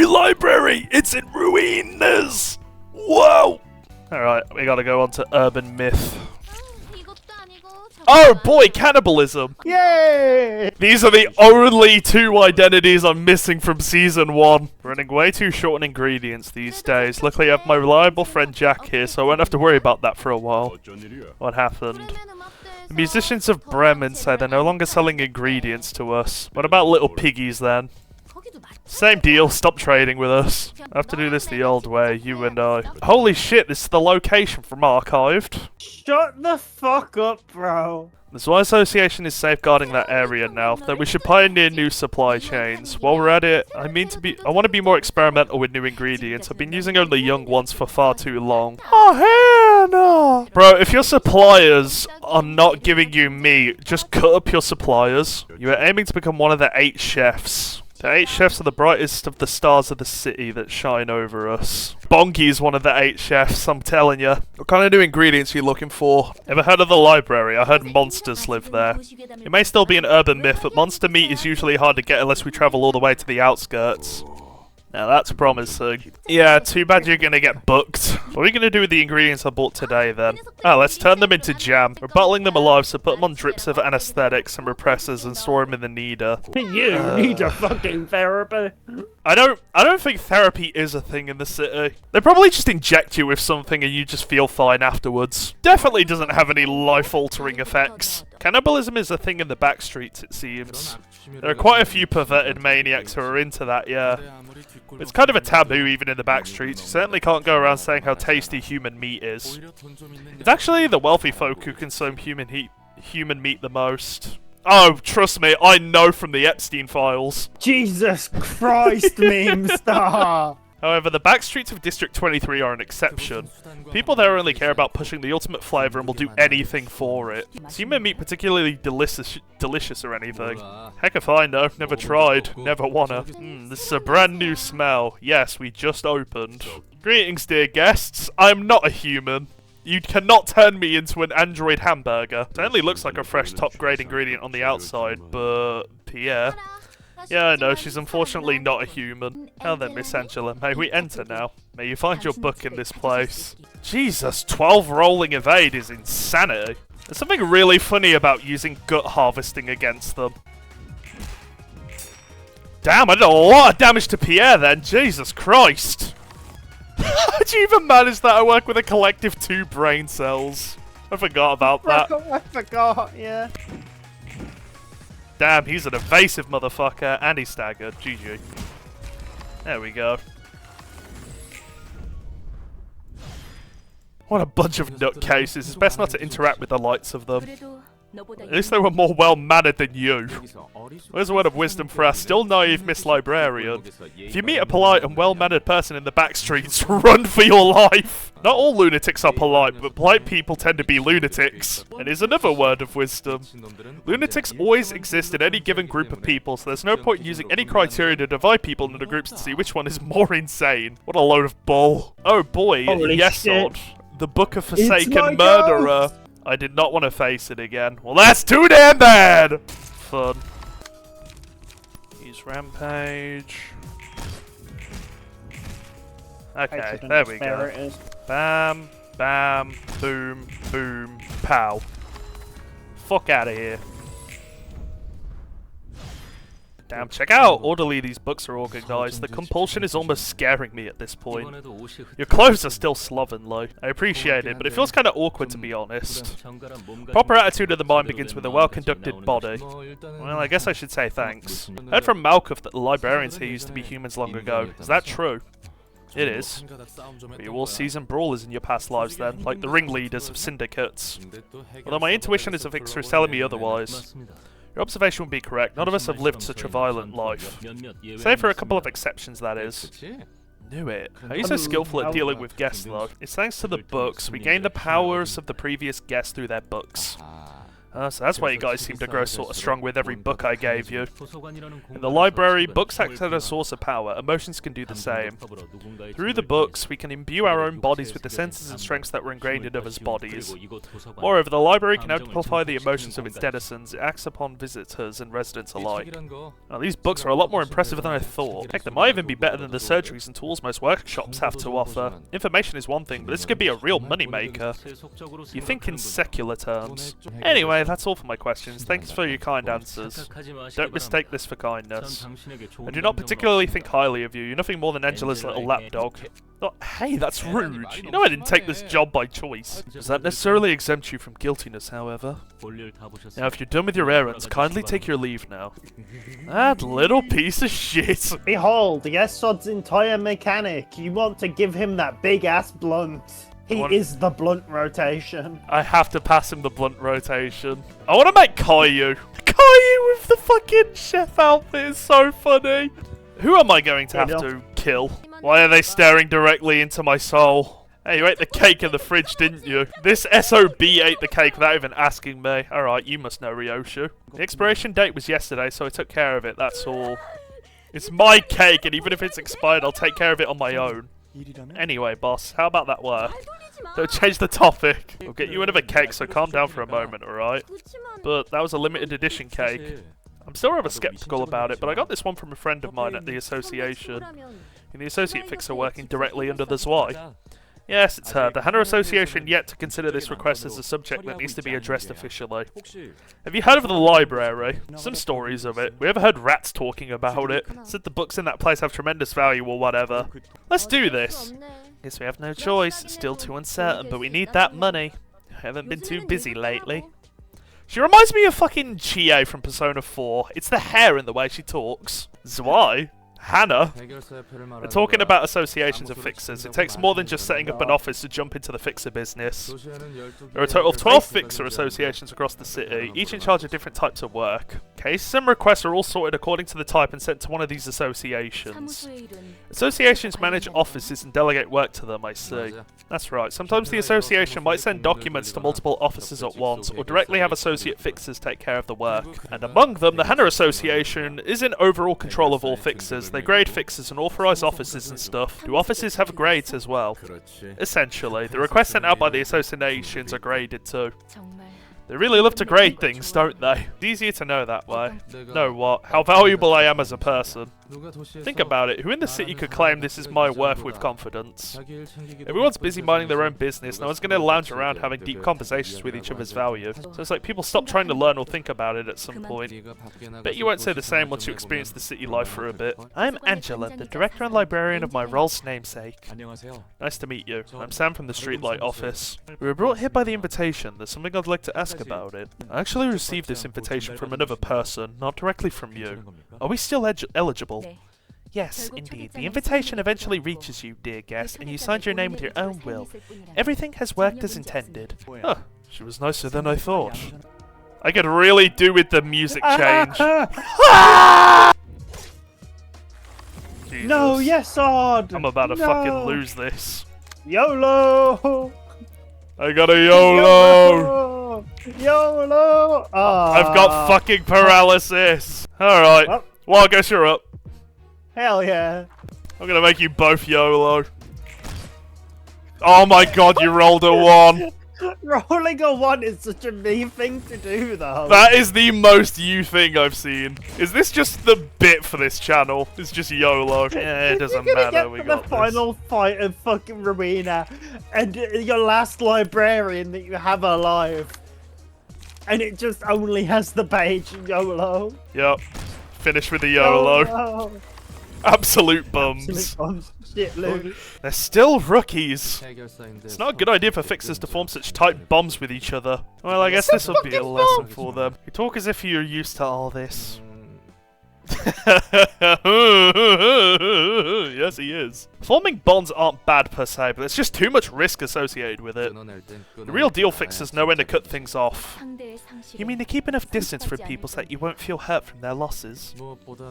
new library! It's in ruinas! Whoa! Alright, we gotta go on to urban myth. Oh boy, cannibalism! Yay! These are the only two identities I'm missing from Season 1. Running way too short on ingredients these days. Luckily I have my reliable friend Jack here, so I won't have to worry about that for a while. What happened? The musicians of Bremen say they're no longer selling ingredients to us. What about little piggies then? Same deal, stop trading with us. I have to do this the old way, you and I. Holy shit, this is the location from Archived. Shut the fuck up, bro. The Zwei Association is safeguarding that area now, though we should pioneer new supply chains. While we're at it, I want to be more experimental with new ingredients. I've been using only young ones for far too long. Oh, hell no! Bro, if your suppliers are not giving you meat, just cut up your suppliers. You are aiming to become one of the 8 chefs. The 8 chefs are the brightest of the stars of the city that shine over us. Bonky is one of the 8 chefs, I'm telling you. What kind of new ingredients are you looking for? Ever heard of the library? I heard monsters live there. It may still be an urban myth, but monster meat is usually hard to get unless we travel all the way to the outskirts. Now that's promising. Yeah, too bad you're gonna get booked. What are we gonna do with the ingredients I bought today then? Let's turn them into jam. We're bottling them alive, so put them on drips of anesthetics and repressors and store them in the kneader. You need a fucking therapy. I don't think therapy is a thing in the city. They probably just inject you with something and you just feel fine afterwards. Definitely doesn't have any life-altering effects. Cannibalism is a thing in the back streets, it seems. There are quite a few perverted maniacs who are into that, yeah. It's kind of a taboo even in the back streets. You certainly can't go around saying how tasty human meat is. It's actually the wealthy folk who consume human meat the most. Oh, trust me, I know from the Epstein files. Jesus Christ, meme star. However, the back streets of District 23 are an exception. People there only care about pushing the ultimate flavour and will do anything for it. Is human meat particularly delicious or anything? Heck if I know. Never tried. Never wanna. This is a brand new smell. Yes, we just opened. Greetings, dear guests. I'm not a human. You cannot turn me into an android hamburger. It only looks like a fresh top-grade ingredient on the outside, but Pierre... Yeah, I know, she's unfortunately not a human. Now then, Miss Angela, may we enter now? May you find your book in this place. Jesus, 12 rolling evade is insanity. There's something really funny about using gut harvesting against them. Damn, I did a lot of damage to Pierre then, Jesus Christ. How'd you even manage that? I work with a collective 2 brain cells. I forgot about that. I forgot, yeah. Damn, he's an evasive motherfucker, and he's staggered. GG. There we go. What a bunch of nutcases. It's best not to interact with the likes of them. At least they were more well-mannered than you. Where's a word of wisdom for our still naive Miss Librarian? If you meet a polite and well-mannered person in the back streets, run for your life! Not all lunatics are polite, but polite people tend to be lunatics. And here's another word of wisdom. Lunatics always exist in any given group of people, so there's no point in using any criteria to divide people into groups to see which one is more insane. What a load of bull. Oh boy, yes, Odd. The Book of Forsaken Murderer. I did not want to face it again. Well, that's too damn bad! Fun. Use Rampage. Okay, there we go. Bam, bam, boom, boom, pow. Fuck out of here. Damn, check out how orderly these books are organised. The compulsion is almost scaring me at this point. Your clothes are still slovenly. I appreciate it, but it feels kind of awkward to be honest. Proper attitude of the mind begins with a well-conducted body. Well, I guess I should say thanks. I heard from Malkuth that the librarians here used to be humans long ago. Is that true? It is. But you're all seasoned brawlers in your past lives then, like the ringleaders of syndicates. Although my intuition is a fixer is telling me otherwise. Your observation would be correct. None of us have lived such a violent life. Save for a couple of exceptions, that is. Knew it. How are you so skillful at dealing with guests, though? It's thanks to the books. We gain the powers of the previous guests through their books. So that's why you guys seem to grow sort of strong with every book I gave you. In the library, books act as a source of power. Emotions can do the same. Through the books, we can imbue our own bodies with the senses and strengths that were ingrained in others' bodies. Moreover, the library can amplify the emotions of its denizens. It acts upon visitors and residents alike. Now, these books are a lot more impressive than I thought. Heck, they might even be better than the surgeries and tools most workshops have to offer. Information is one thing, but this could be a real moneymaker. You think in secular terms. Anyway, that's all for my questions. Thanks for your kind answers. Don't mistake this for kindness. I do not particularly think highly of you. You're nothing more than Angela's little lapdog. Oh, hey, that's rude. You know I didn't take this job by choice. Does that necessarily exempt you from guiltiness, however? Now, if you're done with your errands, kindly take your leave now. That little piece of shit. Behold, Yesod's entire mechanic. You want to give him that big-ass blunt. He is the blunt rotation. I have to pass him the blunt rotation. I want to make Caillou. Caillou with the fucking chef outfit is so funny. Who am I going to have to kill? Why are they staring directly into my soul? Hey, you ate the cake in the fridge, didn't you? This SOB ate the cake without even asking me. Alright, you must know Ryoshu. The expiration date was yesterday, so I took care of it, that's all. It's my cake, and even if it's expired, I'll take care of it on my own. Anyway, boss, how about that work? Don't change the topic. We'll get you another cake, so calm down for a moment, alright? But that was a limited edition cake. I'm still rather skeptical about it, but I got this one from a friend of mine at the association. And the associate fixer working directly under the ZY. Yes, it's her. The Hannah Association yet to consider this request as a subject that needs to be addressed officially. Have you heard of the library? Some stories of it. We ever heard rats talking about it? Said the books in that place have tremendous value or whatever. Let's do this. Guess we have no choice. It's still too uncertain, but we need that money. I haven't been too busy lately. She reminds me of fucking Chie from Persona 4. It's the hair and the way she talks. Zwei? Hannah? We're talking about associations of fixers. It takes more than just setting up an office to jump into the fixer business. There are a total of 12 fixer associations across the city, each in charge of different types of work. Cases and requests are all sorted according to the type and sent to one of these associations. Associations manage offices and delegate work to them, I see. That's right. Sometimes the association might send documents to multiple offices at once, or directly have associate fixers take care of the work. And among them, the Hannah Association is in overall control of all fixers. They grade fixers and authorize offices and stuff. Do offices have grades as well? Essentially, the requests sent out by the associations are graded too. They really love to grade things, don't they? It's easier to know that way. Know what? How valuable I am as a person. Think about it. Who in the city could claim this is my worth with confidence? Everyone's busy minding their own business. No one's going to lounge around having deep conversations with each other's value. So it's like people stop trying to learn or think about it at some point. Bet you won't say the same once you experience the city life for a bit. I'm Angela, the director and librarian of my role's namesake. Nice to meet you. I'm Sam from the Streetlight office. We were brought here by the invitation. There's something I'd like to ask about it. I actually received this invitation from another person, not directly from you. Are we still eligible? Yes, indeed. The invitation eventually reaches you, dear guest, and you signed your name with your own will. Everything has worked as intended. Huh, she was nicer than I thought. I could really do with the music change. No, Yesod! I'm about to fucking lose this. YOLO! I got a YOLO! YOLO! I've got fucking paralysis. Alright. Well, I guess you're up. Hell yeah. I'm gonna make you both YOLO. Oh my god, you rolled a 1. Rolling a 1 is such a me thing to do, though. That is the most you thing I've seen. Is this just the bit for this channel? It's just YOLO. Yeah, it doesn't matter. We got the final fight of fucking Ruina, and your last librarian that you have alive, and it just only has the page YOLO. Yep. Finish with the YOLO. YOLO. Absolute bums. Absolute bums. Shit, Luke. They're still rookies. It's not a good idea for fixers to form such tight bombs with each other. Well, I guess this will be a lesson for them. You talk as if you're used to all this. Yes, he is. Forming bonds aren't bad per se, but there's just too much risk associated with it. The real deal fixers know when to cut things off. You mean to keep enough distance from people so that you won't feel hurt from their losses?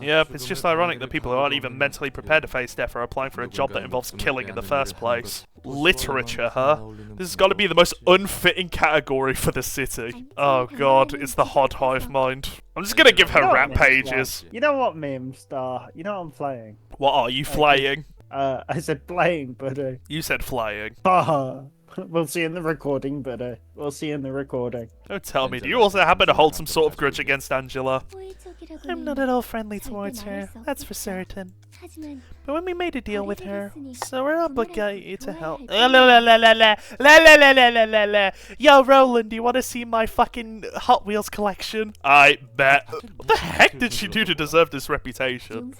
Yep, it's just ironic that people who aren't even mentally prepared to face death are applying for a job that involves killing in the first place. Literature, huh? This has got to be the most unfitting category for the city. Oh god, it's the Hod Hive mind. I'm just gonna give her rat pages. You know what, meme star? You know what I'm playing? What are you flaying? I said playing, buddy. You said flying. We'll see in the recording, buddy. We'll see in the recording. Don't tell me, do you also happen to hold some sort of grudge against Angela? I'm not at all friendly towards her, that's for certain. But when we made a deal with her, so we're obligated to help. Yo, Roland, do you want to see my fucking Hot Wheels collection? I bet. What the heck did she do to deserve this reputation?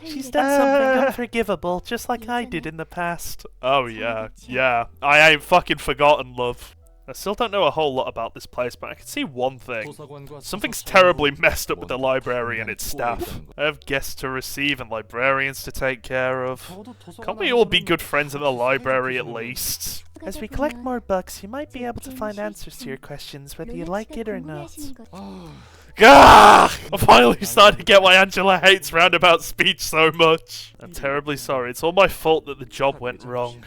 She's done something unforgivable, just like I did in the past. Oh yeah, yeah. I ain't fucking forgotten, love. I still don't know a whole lot about this place, but I can see one thing. Something's terribly messed up with the library and its staff. I have guests to receive and librarians to take care of. Can't we all be good friends in the library at least? As we collect more books, you might be able to find answers to your questions, whether you like it or not. Gah! I'm finally starting to get why Angela hates roundabout speech so much. I'm terribly sorry. It's all my fault that the job went wrong.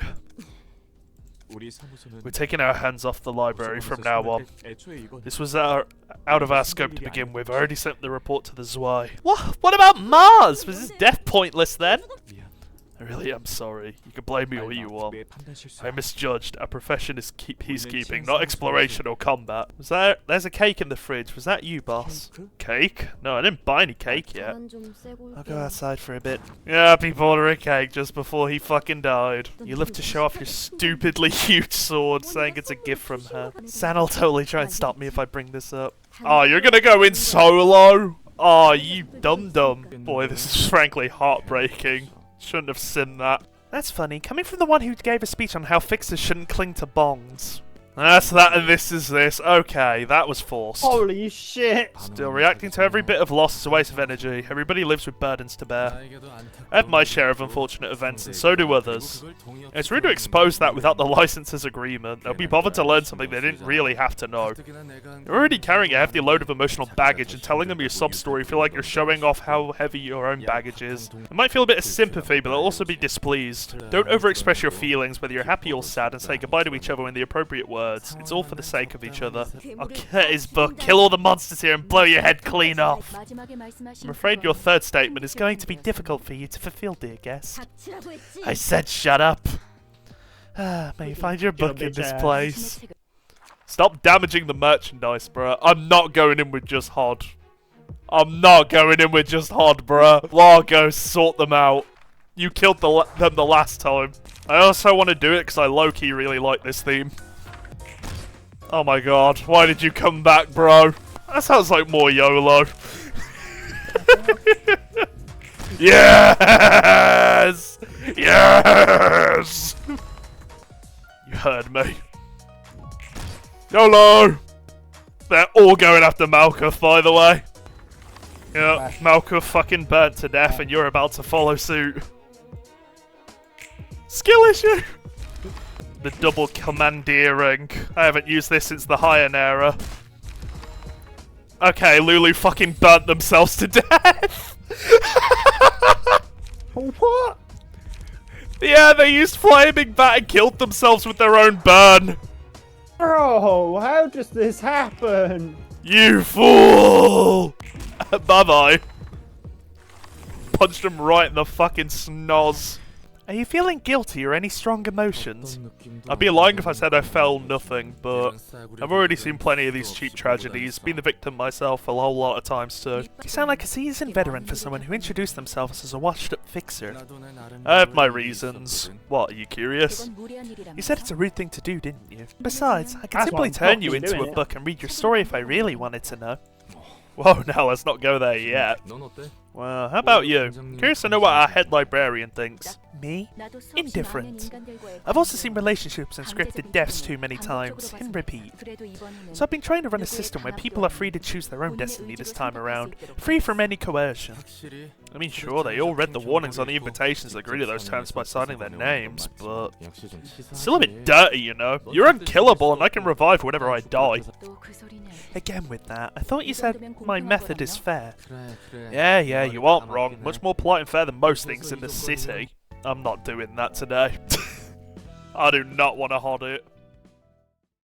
We're taking our hands off the library from now on. This was out of our scope to begin with. I already sent the report to the Zwei. What about Mars? Was his death pointless then? I really am sorry. You can blame me all you want. I misjudged. Our profession is peacekeeping, not exploration or combat. There's a cake in the fridge. Was that you, boss? Cake? No, I didn't buy any cake yet. I'll go outside for a bit. Yeah, people order a cake just before he fucking died. You live to show off your stupidly huge sword, saying it's a gift from her. San'll totally try and stop me if I bring this up. Oh, you're gonna go in solo? Oh, you dum-dum. Boy, this is frankly heartbreaking. Shouldn't have seen that. That's funny, coming from the one who gave a speech on how fixers shouldn't cling to bongs. That's that and this is this. Okay, that was forced. Holy shit! Still, reacting to every bit of loss is a waste of energy. Everybody lives with burdens to bear. I have my share of unfortunate events, and so do others. It's rude to expose that without the license's agreement. They'll be bothered to learn something they didn't really have to know. You're already carrying a hefty load of emotional baggage, and telling them your sob story feel like you're showing off how heavy your own baggage is. They might feel a bit of sympathy, but they'll also be displeased. Don't overexpress your feelings, whether you're happy or sad, and say goodbye to each other in the appropriate words. It's all for the sake of each other. I'll cut his book, kill all the monsters here, and blow your head clean off. I'm afraid your third statement is going to be difficult for you to fulfill, dear guest. I said shut up. May you find your book in this place. Stop damaging the merchandise, bruh. I'm not going in with just Hod. I'm not going in with just Hod, bruh. Largo, sort them out. You killed them the last time. I also want to do it because I low-key really like this theme. Oh my god, why did you come back, bro? That sounds like more YOLO. Yes! Yes! You heard me. YOLO! They're all going after Malkuth, by the way. Yeah, Malkuth fucking burnt to death and you're about to follow suit. Skill issue! The double commandeering. I haven't used this since the Higher era. Okay, Lulu fucking burnt themselves to death! What? Yeah, they used Flaming Bat and killed themselves with their own burn. Bro, how does this happen? You fool! Bye-bye. Punched him right in the fucking snoz. Are you feeling guilty or any strong emotions? I'd be lying if I said I felt nothing, but I've already seen plenty of these cheap tragedies, been the victim myself a whole lot of times too. You sound like a seasoned veteran for someone who introduced themselves as a washed-up fixer. I have my reasons. What, are you curious? You said it's a rude thing to do, didn't you? Besides, I could simply turn you into a book and read your story if I really wanted to know. Whoa, now let's not go there yet. Well, how about you? Curious to know what our head librarian thinks. Me? Indifferent. I've also seen relationships and scripted deaths too many times, in repeat. So I've been trying to run a system where people are free to choose their own destiny this time around, free from any coercion. I mean, sure, they all read the warnings on the invitations and agreed to those terms by signing their names, but it's still a bit dirty, you know? You're unkillable and I can revive whenever I die. Again with that, I thought you said my method is fair. Yeah, you aren't wrong. Much more polite and fair than most things in the city. I'm not doing that today. I do not want to hod it.